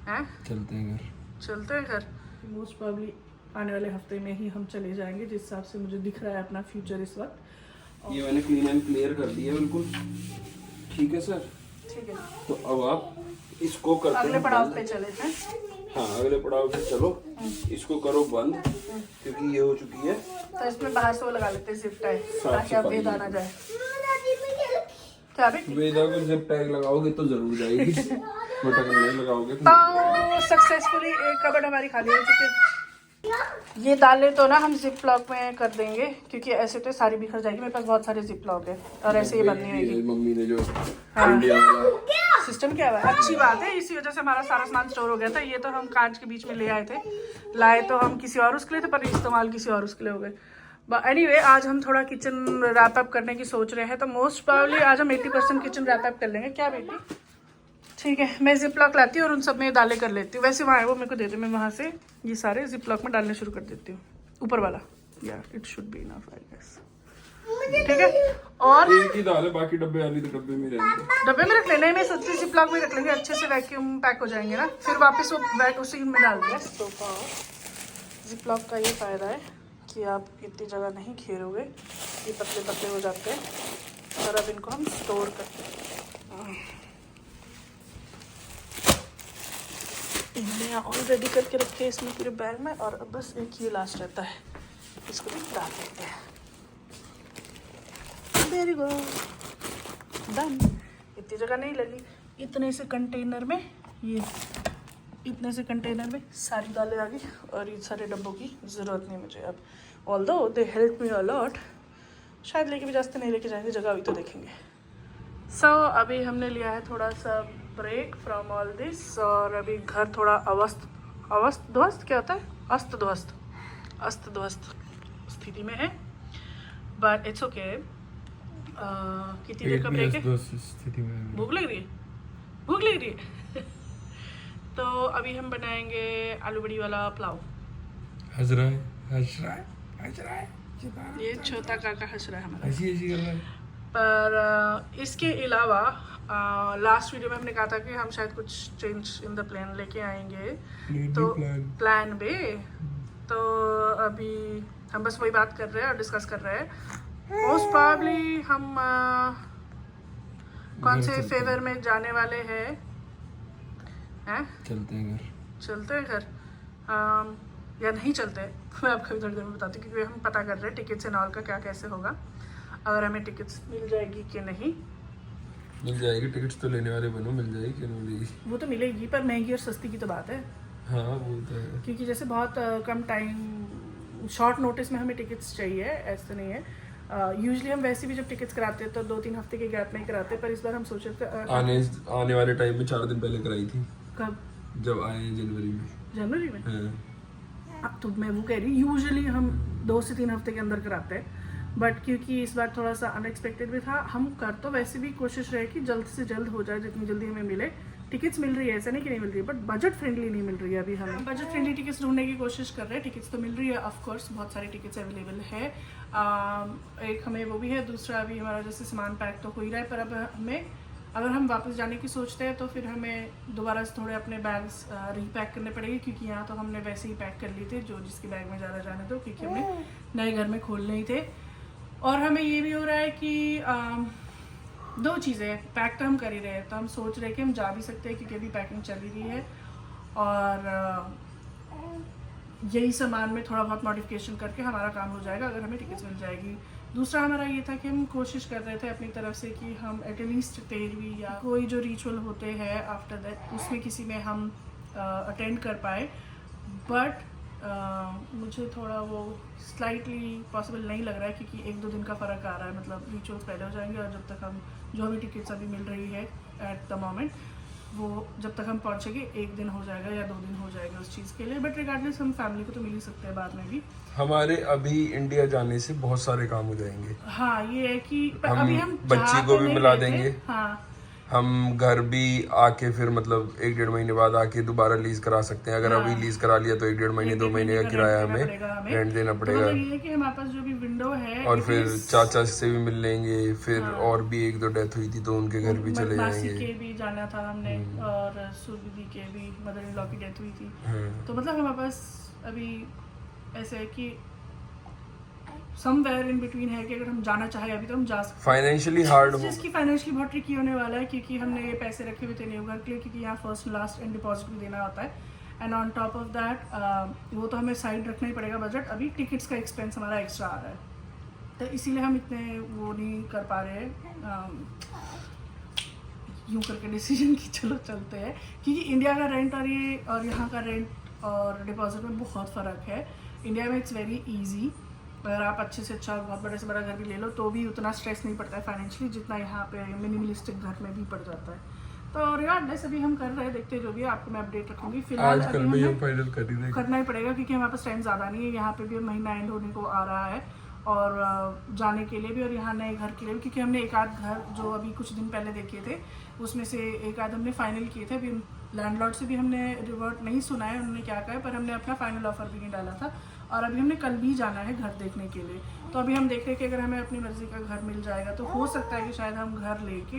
हैं? चलते हैं घर। चलते हैं घर। मोस्ट प्रॉब्ली आने वाले हफ्ते में ही हम चले जाएंगे, जिस हिसाब से मुझे दिख रहा है अपना फ्यूचर इस वक्त। ये मैंने क्लीन एंड क्लियर कर दिया बिल्कुल। ठीक है सर, ठीक है, तो अब आप इसको करते अगले हैं पड़ाव बंद। पे चले हैं। हाँ, अगले पड़ाव पे चलो, इसको करो बंद क्योंकि ये हो चुकी है। तो इसमें बाहर से वो लगा लेते हैं जिप टाइप, साफ ताकि आप सफाई। वेदा ना जाए। क्या बेटी? वेदा को जब टैग लगाओगे तो जरूर जाएगी, बटन नहीं लगाओगे तो तो सक्सेसफुली एक कबर्ड हमारी खाली हो चुकी है। ये दालें तो ना हम जिप लॉक में कर देंगे, क्योंकि ऐसे तो सारी बिखर जाएगी। मेरे पास बहुत सारे जिप लॉक है और ऐसे ही बननी होगी। मम्मी ने जो हाँ। इंडिया वाला सिस्टम क्या हुआ, अच्छी बात है, इसी वजह से हमारा सारा सामान स्टोर हो गया था। ये तो हम कांच के बीच में ले आए थे, लाए तो हम किसी और उसके लिए थे, पर इस्तेमाल किसी और उसके लिए हो गए। एनीवे, आज हम थोड़ा किचन रैप अप करने की सोच रहे हैं, तो मोस्ट प्रॉब्ली आज हम 80% किचन रैप अप कर लेंगे। क्या बेटी? ठीक है, मैं जिप लॉक लाती हूँ और उन सब में दालें कर लेती हूँ। वैसे वहाँ है वो, मेरे को दे दे, मैं वहाँ से ये सारे जिप लॉक में डालने शुरू कर देती हूँ। ऊपर वाला, यार it should be enough I guess. ठीक है, और एक ही दाल है, बाकी डब्बे वाली तो डब्बे में रहेंगे। डब्बे में रख लेना है, मैं सोचती जिप लॉक में रख लेंगे, अच्छे से वैक्यूम पैक हो जाएंगे ना, फिर वापस वो बैग उसी में डाल देंगे। तो जिप लॉक का ये फ़ायदा है कि आप इतनी जगह नहीं घेरोगे, ये पतले पतले हो जाते हैं। और अब इनको हम स्टोर करते हैं। इन्हें ऑल रेडी करके रखे इसमें पूरे बैग में, और अब बस एक ही लास्ट रहता है, इसको भी डाल देते हैं। Very good, done. इतनी जगह नहीं लगी, इतने से कंटेनर में इतने से कंटेनर में सारी दालें आ गई, और इन सारे डब्बों की ज़रूरत नहीं मुझे अब। Although they help me a lot, शायद लेके भी जाते नहीं लेके जाएंगे, जगह अभी तो देखेंगे। सो अभी हमने लिया है थोड़ा सा ब्रेक फ्रॉम ऑल दिस, और अभी घर थोड़ा अस्त ध्वस्त क्या होता है, अस्त ध्वस्त स्थिति में है, बट इट्स ओके। कितनी देर का ब्रेक है? भूख लग रही है तो अभी हम बनाएंगे आलू बड़ी वाला पुलाव। हंस रहा है ये छोटा काका हंस रहा है हमारा। ऐसी कर रहा है। पर इसके अलावा लास्ट वीडियो में हमने कहा था कि हम शायद कुछ चेंज इन द प्लान लेके आएंगे, तो प्लान बे। तो अभी हम बस वही बात कर रहे हैं और डिस्कस कर रहे हैं। मोस्ट प्रॉब्ली हम कौन से फेवर में जाने वाले हैं? चलते हैं घर। या नहीं चलते मैं आपको अभी थोड़ी देर में बताती हूँ, क्योंकि हम पता कर रहे हैं टिकट्स एंड ऑल का क्या कैसे होगा, अगर हमें टिकट्स मिल जाएगी कि नहीं। मिल जाएगी, टिकट्स तो लेने वाले बनो, मिल जाएगी कि नहीं मिलेगी? वो तो मिलेगी, पर महंगी और सस्ती की तो बात है। हाँ वो तो है, क्योंकि जैसे बहुत कम टाइम शॉर्ट नोटिस में हमें टिकट्स चाहिए, ऐसा नहीं है। यूजुअली हम वैसे भी जब टिकट्स कराते हैं तो 2-3 हफ्ते के गैप में ही कराते हैं, पर इस बार हम सोचे थे आने वाले टाइम में 4 दिन पहले कराई थी। कब? जब आए हैं जनवरी में। हाँ। अब तो मैं वो कह रही हूँ, यूजुअली हम 2 से 3 हफ्ते के अंदर कराते हैं, बट क्योंकि इस बार थोड़ा सा अनएक्सपेक्टेड भी था, हम कर तो वैसे भी कोशिश रहे कि जल्द से जल्द हो जाए, जितनी जल्दी हमें मिले। टिकट्स मिल रही है, ऐसा नहीं कि नहीं मिल रही है, बट बजट फ्रेंडली नहीं मिल रही है। अभी हम बजट फ्रेंडली टिकट्स ढूंढने की कोशिश कर रहे हैं। टिकट्स तो मिल रही है, ऑफ कोर्स बहुत सारी टिकट्स अवेलेबल है। एक हमें वो भी है, दूसरा अभी हमारा जैसे सामान पैक तो हो ही रहा है, पर अब हमें अगर हम वापस जाने की सोचते हैं तो फिर हमें दोबारा से थोड़े अपने बैग्स रीपैक करने पड़ेंगे, क्योंकि यहाँ तो हमने वैसे ही पैक कर लिए थे जो जिसके बैग में ज़्यादा जाने दो, क्योंकि हमें नए घर में खोलने ही थे। और हमें ये भी हो रहा है कि 2 चीज़ें, पैक तो हम कर ही रहे हैं, तो हम सोच रहे हैं कि हम जा भी सकते हैं, क्योंकि अभी पैकिंग चल ही रही है, और यही सामान में थोड़ा बहुत मॉडिफिकेशन करके हमारा काम हो जाएगा अगर हमें टिकट्स मिल जाएगी। दूसरा हमारा ये था कि हम कोशिश कर रहे थे अपनी तरफ से कि हम एटलीस्ट 13वीं या कोई जो रिचुअल होते हैं आफ्टर दैट, उसमें किसी में हम अटेंड कर पाए, बट मुझे थोड़ा वो स्लाइटली पॉसिबल नहीं लग रहा है, क्योंकि 1-2 दिन का फ़र्क आ रहा है। मतलब रिचुअल्स पहले हो जाएंगे, और जब तक हम जो हमें टिकट्स अभी मिल रही है एट द मोमेंट, वो जब तक हम पहुंचेंगे 1 दिन हो जाएगा या 2 दिन हो जाएगा उस चीज़ के लिए। बट रिगार्डलेस हम फैमिली को तो मिल ही सकते हैं बाद में भी। हमारे अभी इंडिया जाने से बहुत सारे काम हो जाएंगे। हाँ, ये है कि अभी हम बच्ची को भी मिला देंगे। हाँ, हम घर भी आके फिर मतलब 1-1.5 महीने बाद आके दोबारा लीज करा सकते हैं। अगर अभी लीज करा लिया तो 1-1.5 महीने 2 महीने का किराया हमें रेंट देना पड़ेगा। मतलब ये है कि हमारे पास जो भी विंडो है और फिर चाचा से भी मिल लेंगे, फिर और भी 1-2 डेथ हुई थी तो उनके घर भी चले मासी जाएंगे। के भी जाना था हमने और सुरभि के भी मदर इन लॉ की डेथ हुई थी। तो मतलब हमारे पास अभी ऐसे है कि समवेयर इन बिटवीन है कि अगर हम जाना चाहे अभी तो हम जा सकते हैं। फाइनेंशियली हार्ड हो, जिसकी फाइनेंशियली बहुत ट्रिकी होने वाला है क्योंकि हमने ये पैसे रखे हुए थे न्यू घर के लिए, क्योंकि यहाँ फर्स्ट लास्ट एंड डिपॉजिट भी देना होता है। And on top of that वो तो हमें साइड रखना ही पड़ेगा बजट। अभी टिकट्स का एक्सपेंस हमारा एक्स्ट्रा आ रहा है तो इसीलिए हम इतने वो नहीं कर पा रहे हैं यूँ करके डिसीजन की चलो चलते हैं, क्योंकि इंडिया का रेंट और ये और यहाँ का रेंट और डिपॉजिट में बहुत फ़र्क है। इंडिया में इट्स वेरी ईजी, अगर आप अच्छे से अच्छा बहुत बड़े से बड़ा घर भी ले लो तो भी उतना स्ट्रेस नहीं पड़ता है फाइनेंशियली जितना यहाँ पे मिनिमलिस्टिक घर में भी पड़ जाता है। तो रिगार्डलेस अभी हम कर रहे हैं, देखते जो भी है आपको मैं अपडेट रखूँगी। फिलहाल आजकल में ये फाइनल कर ही देंगे, करना ही पड़ेगा क्योंकि हमारे पास टाइम ज़्यादा नहीं है। यहाँ पे भी महीना एंड होने को आ रहा है और जाने के लिए भी और यहाँ नए घर के लिए भी, क्योंकि हमने एक आध घर जो अभी कुछ दिन पहले देखे थे उसमें से एक आध हमने फाइनल किए थे। अभी लैंडलॉर्ड से भी हमने रिवर्ट नहीं सुना है उन्होंने क्या कहा है, पर हमने अपना फाइनल ऑफर भी नहीं डाला था और अभी हमने कल भी जाना है घर देखने के लिए। तो अभी हम देख रहे हैं कि अगर हमें अपनी मर्ज़ी का घर मिल जाएगा तो हो सकता है कि शायद हम घर लेके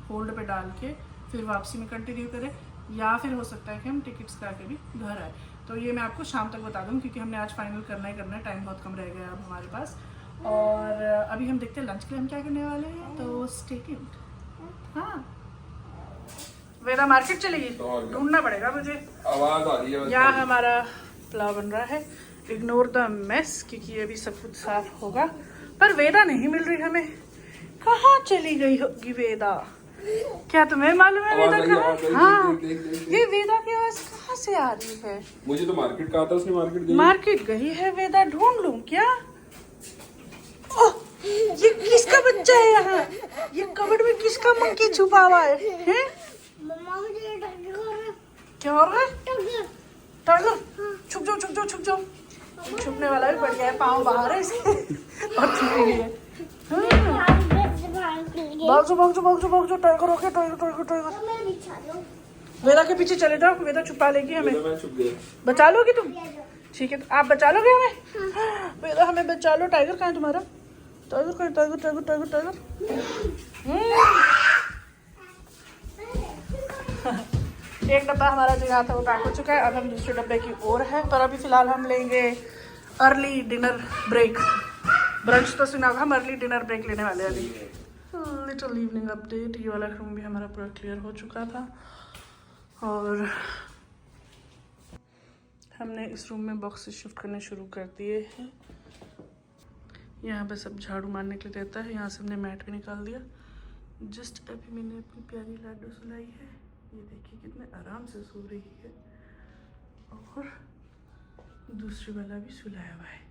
होल्ड पे डाल के फिर वापसी में कंटिन्यू करें, या फिर हो सकता है कि हम टिकट्स करा के भी घर आए। तो ये मैं आपको शाम तक बता दूँ क्योंकि हमने आज फाइनल करना ही करना है, टाइम बहुत कम रह गया अब हमारे पास। और अभी हम देखते हैं लंच के लिए हम क्या करने वाले हैं, तो स्टे ट्यून्ड। हाँ वेदा मार्केट चलेगी, ढूंढना पड़ेगा मुझे। आवाज आ रही है। यहाँ हमारा पुलाव बन रहा है, इग्नोर द मेस क्योंकि अभी सब कुछ साफ होगा। पर वेदा नहीं मिल रही हमें, कहाँ चली गई होगी वेदा? क्या तुम्हें मालूम है वेदा कहाँ? हाँ ये वेदा की आवाज कहाँ से आ रही है? मुझे तो मार्केट कहा था उसने, मार्केट गई है वेदा, ढूंढ लूं क्या? ओह ये किसका बच्चा है यहाँ? ये कबर्ड में किसका मंकी छुपा हुआ है? हैं? क्या हो रहा है? टाइगर छुप जाओ छुप जाओ छुप जाओ। छुपने वाला भी बढ़िया है, पाँव बाहर है इसके और छुपी है। भाग जाओ भाग जाओ भाग जाओ भाग जाओ, टाइगर हो गया, टाइगर टाइगर टाइगर। वेदा के पीछे चले जाओ, वेदा छुपा लेगी हमें। बचा लोगी तुम? ठीक है आप बचा लोगे हमें? वेदा हमें बचा लो। टाइगर कहाँ है तुम्हारा? टाइगर कहाँ? Tiger tiger tiger tiger. एक डब्बा हमारा जो यहाँ था वो पैक हो चुका है, अब हम दूसरे डब्बे की ओर है। पर अभी फिलहाल हम लेंगे अर्ली डिनर ब्रेक। ब्रंच तो सुना होगा, हम अर्ली डिनर ब्रेक लेने वाले हैं अभी। लिटिल इवनिंग अपडेट, ये वाला रूम भी हमारा पूरा क्लियर हो चुका था और हमने इस रूम में बॉक्सेस शिफ्ट करने शुरू कर दिए हैं। यहाँ पे सब झाड़ू मारने के लिए रहता है, यहाँ से हमने मैट भी निकाल दिया। जस्ट अभी मैंने अपनी प्यारी लाडो सुलाई है, ये देखिए कितने आराम से सो रही है और दूसरी वाला भी सुलाया हुआ है।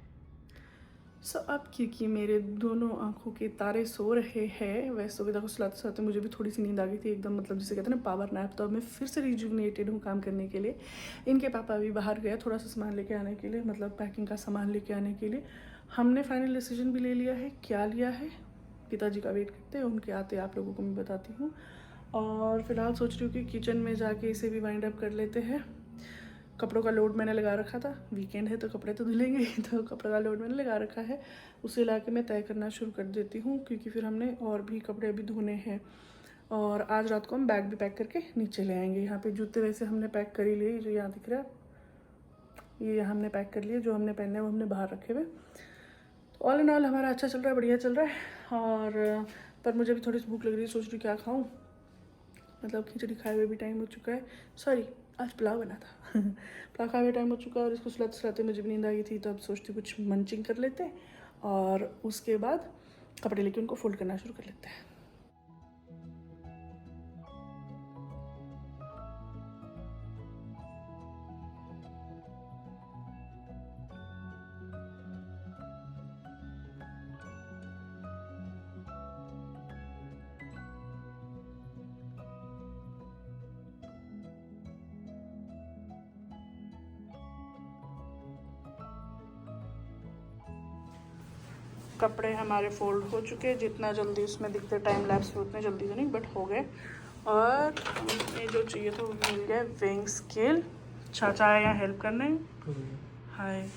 सो अब क्योंकि मेरे दोनों आंखों के तारे सो रहे हैं, वैसे सुविधा को सुलाते सुलाते मुझे भी थोड़ी सी नींद आ गई थी एकदम, मतलब जिसे कहते हैं ना पावर नैप। तो अब मैं फिर से रिजुविनेटेड हूँ काम करने के लिए। इनके पापा अभी बाहर गया थोड़ा सा सामान लेके आने के लिए, मतलब पैकिंग का सामान लेके आने के लिए। हमने फाइनल डिसीजन भी ले लिया है, क्या लिया है पिताजी का वेट करते हैं, उनके आते आप लोगों को मैं बताती हूँ। और फिलहाल सोच रही हूँ कि किचन में जाके इसे भी वाइंड अप कर लेते हैं। कपड़ों का लोड मैंने लगा रखा था, वीकेंड है तो कपड़े तो धुलेंगे ही, तो कपड़ों का लोड मैंने लगा रखा है, उसे ला के मैं तय करना शुरू कर देती हूँ क्योंकि फिर हमने और भी कपड़े अभी धोने हैं। और आज रात को हम बैग भी पैक करके नीचे ले आएंगे। यहाँ पे जूते वैसे हमने पैक कर ही लिए, जो यहाँ दिख रहा है ये हमने पैक कर लिए, जो हमने पहने वो हमने बाहर रखे हुए। तो ऑल इन ऑल हमारा अच्छा चल रहा है, बढ़िया चल रहा है। और पर मुझे भी थोड़ी सी भूख लग रही है, सोच रही क्या खाऊँ, मतलब खिचड़ी खाए हुए भी टाइम हो चुका है, सॉरी आज पुलाव बना था पुलाव खाए हुए टाइम हो चुका है और इसको सुलाते सुलाते मुझे भी नींद आ गई थी। तो अब सोचती कुछ मंचिंग कर लेते हैं और उसके बाद कपड़े लेके उनको फोल्ड करना शुरू कर लेते हैं। कपड़े हमारे फोल्ड हो चुके हैं, जितना जल्दी उसमें दिखते टाइम लैप्स में उतने जल्दी तो नहीं बट हो गए। और ये जो चाहिए था वो मिल गया, विंग स्केल। चाचा आया यहाँ हेल्प करने। हाय।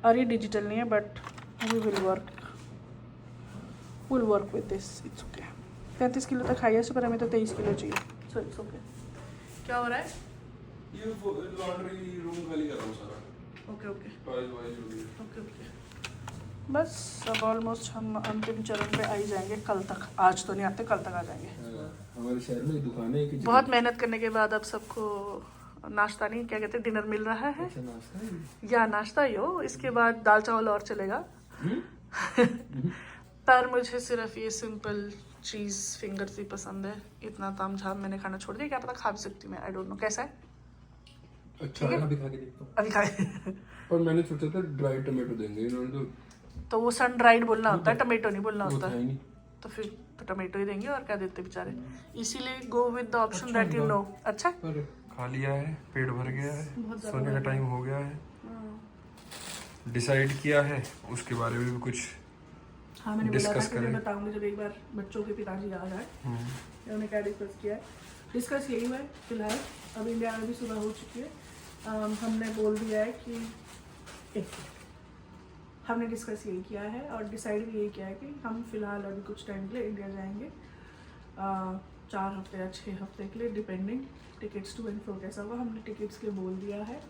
और ये डिजिटल नहीं है but we will work with this, it's okay. 35 kilo तक खाइए पर हमें तो 23 किलो चाहिए, सो इट्स ओके। क्या हो रहा है? ये लॉन्ड्री रूम खाली कर रहा हूँ सारा। ओके ओके टॉयज वॉयज हो गए। Okay okay. बस अब ऑलमोस्ट हम अंतिम चरण पे आ ही जाएंगे कल तक। आज तो नहीं आते, कल तक आ जाएंगे। हमारे शहर में दुकान है कि बहुत मेहनत करने के बाद अब सबको नाश्ता नहीं, क्या कहते हैं, डिनर मिल रहा है। या नाश्ता ही हो, इसके बाद दाल चावल और चलेगा। पर मुझे सिर्फ ये सिंपल चीज़ फिंगर्स ही पसंद है। इतना ताम झाम मैंने खाना छोड़ दिया, क्या पता खा भी सकती हूँ मैं, आई डोंट नो। कैसा है? अच्छा है, अभी खा के देखता हूँ। अभी खा और मैंने सोचा था ड्राई टमाटो देंगे इन्होंने तो वो सन ड्राइड बोलना होता है, टमेटो नहीं बोलना वो होता था ही नहीं। तो फिर तो टमेटो ही देंगे और क्या देते बेचारे। इसीलिए go with the option that you know. अच्छा, पर खा लिया है, पेट भर गया है, सोने का टाइम हो गया है, डिसाइड किया है, उसके बारे में भी कुछ हाँ मैंने बोला था डिस्कस कि मैं करें। बताऊंगी जब एक बार बच्चों के पिताजी आ जाए। उन्होंने क्या डिस्कस किया है? डिस्कस यही हुआ है फिलहाल। अब इंडिया में भी सुबह हो चुकी है। हमने बोल दिया है कि हमने डिस्कस यही किया है और डिसाइड भी यही किया है कि हम फिलहाल अभी कुछ टाइम के लिए इंडिया जाएंगे, 4 हफ्ते या 6 हफ्ते के लिए, depending tickets to and fro कैसा हुआ। हमने टिकट्स के लिए बोल दिया है।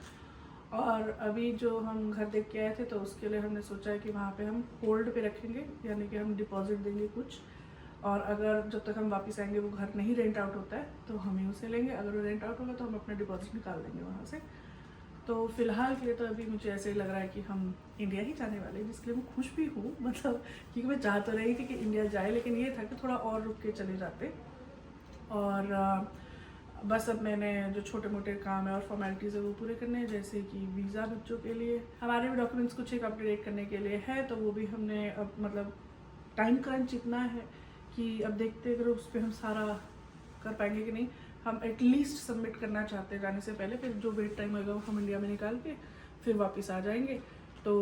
और अभी जो हम घर देख के आए थे तो उसके लिए हमने सोचा है कि वहाँ पे हम होल्ड पे रखेंगे, यानी कि हम डिपॉजिट देंगे कुछ, और अगर जब तक हम वापस आएंगे वो घर नहीं रेंट आउट होता है तो हम ही उसे लेंगे। अगर वो रेंट आउट होगा तो हम अपना डिपॉजिट निकाल देंगे वहाँ से। तो फिलहाल के लिए तो अभी मुझे ऐसे ही लग रहा है कि हम इंडिया ही जाने वाले हैं, जिसके लिए मैं खुश भी हूँ। मतलब क्योंकि मैं चाह तो रही थी कि इंडिया जाए, लेकिन ये था कि थोड़ा और रुक के चले जाते। और बस अब मैंने जो छोटे मोटे काम है और फॉर्मेलिटीज़ है वो पूरे करने हैं, जैसे कि वीज़ा बच्चों के लिए, हमारे भी डॉक्यूमेंट्स कुछ एक अपडेट करने के लिए है, तो वो भी हमने अब मतलब टाइम क्रंच इतना है कि अब देखते अगर उस पर हम सारा कर पाएंगे कि नहीं। हम एटलीस्ट सबमिट करना चाहते हैं जाने से पहले, फिर जो वेट टाइम होगा वो हम इंडिया में निकाल के फिर वापस आ जाएंगे। तो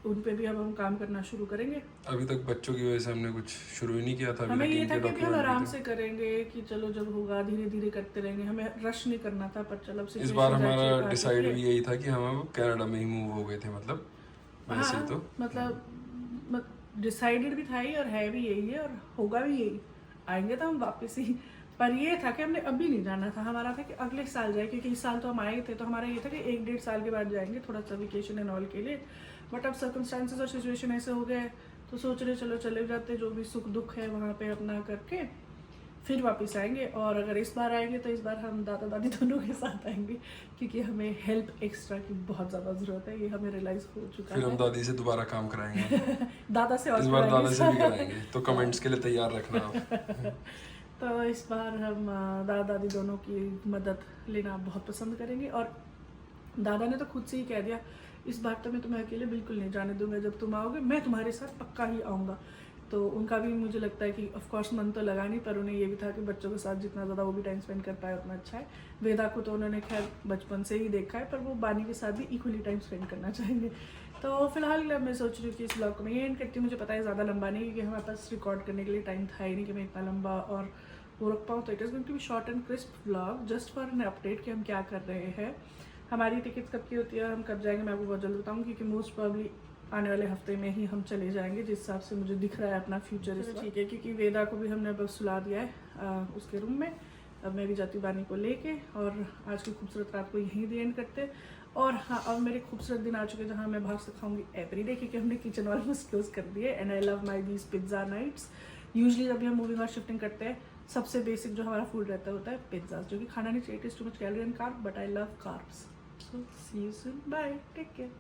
उन पे भी अब हम काम करना शुरू करेंगे। अभी तक बच्चों की वजह से हमने कुछ शुरू ही नहीं किया था। हमें ये था कि अभी हम आराम से करेंगे, कि चलो जब होगा धीरे धीरे करते रहेंगे, हमें रश नहीं करना था। पर चलो इस बार हमारा डिसाइड भी यही था कि हम अब कनाडा में ही मूव हो गए थे, मतलब वैसे हाँ, तो मतलब डिसाइडेड भी था ही और है भी यही है और होगा भी यही। आएंगे तो हम वापस ही, पर ये था कि हमने अभी नहीं जाना था। हमारा था कि अगले साल जाए, क्योंकि इस साल तो हम आए थे, तो हमारा ये था कि 1-1.5 साल के बाद जाएंगे, थोड़ा सा वेकेशन एंड ऑल के लिए। बट अब सर्कमस्टांसेस और सिचुएशन ऐसे हो गए तो सोच रहे चलो चले जाते, जो भी सुख दुख है वहाँ पे अपना करके फिर वापस आएंगे। और अगर इस बार आएंगे तो इस बार हम दादा दादी दोनों के साथ आएंगे, क्योंकि हमें हेल्प एक्स्ट्रा की बहुत ज़्यादा ज़रूरत है। ये हमें रियलाइज़ हो चुका फिर है। हम दादी से दोबारा काम कराएंगे। दादा से और इस बार दादा से भी कराएंगे। कराएंगे, तो कमेंट्स के लिए तैयार रखना आप। तो इस बार हम दादा दादी दोनों की मदद लेना बहुत पसंद करेंगे। और दादा ने तो खुद से ही कह दिया, इस बार तो मैं तुम्हें अकेले बिल्कुल नहीं जाने दूंगा, जब तुम आओगे मैं तुम्हारे साथ पक्का ही आऊँगा। तो उनका भी मुझे लगता है कि ऑफ कोर्स मन तो लगा नहीं, पर उन्हें ये भी था कि बच्चों के साथ जितना ज़्यादा वो भी टाइम स्पेंड कर पाए उतना अच्छा है। वेदा को तो उन्होंने खैर बचपन से ही देखा है, पर वो बानी के साथ भी इक्वली टाइम स्पेंड करना चाहेंगे। तो फिलहाल मैं सोच रही हूँ कि इस ब्लॉग को मैं ये एंड करती हूँ। मुझे पता है ज़्यादा लंबा नहीं, क्योंकि हमारे पास रिकॉर्ड करने के लिए टाइम था ही नहीं कि मैं इतना लंबा और वो रख पाऊँ। तो it is going to be short and crisp vlog, just for an update कि हम क्या कर रहे हैं। हमारी टिकट्स कब की होती है, हम कब जाएंगे, मैं आपको बहुत जल्द बताऊँगी, क्योंकि मोस्ट प्रॉब्ली आने वाले हफ्ते में ही हम चले जाएंगे, जिस हिसाब से मुझे दिख रहा है अपना फ्यूचर। इस ठीक है, क्योंकि वेदा को भी हमने बस सुला दिया है उसके रूम में। अब मैं भी जाती हूँ बानी को लेके, और आज की खूबसूरत रात को यहीं दी एंड करते। और हाँ, अब मेरे खूबसूरत दिन आ चुके हैं जहाँ मैं बाहर से खाऊंगी एवरीडे, क्योंकि हमने किचन ऑलमोस्ट क्लोज कर दिए। And I love my these pizza nights. Usually जब भी हम मूविंग और शिफ्टिंग करते हैं, सबसे बेसिक जो हमारा फूड रहता होता है पिज्ज़ा, जो कि खाना नहीं चाहिए, it is too much calorie and carb, but I love carbs. So see you soon, bye, take care.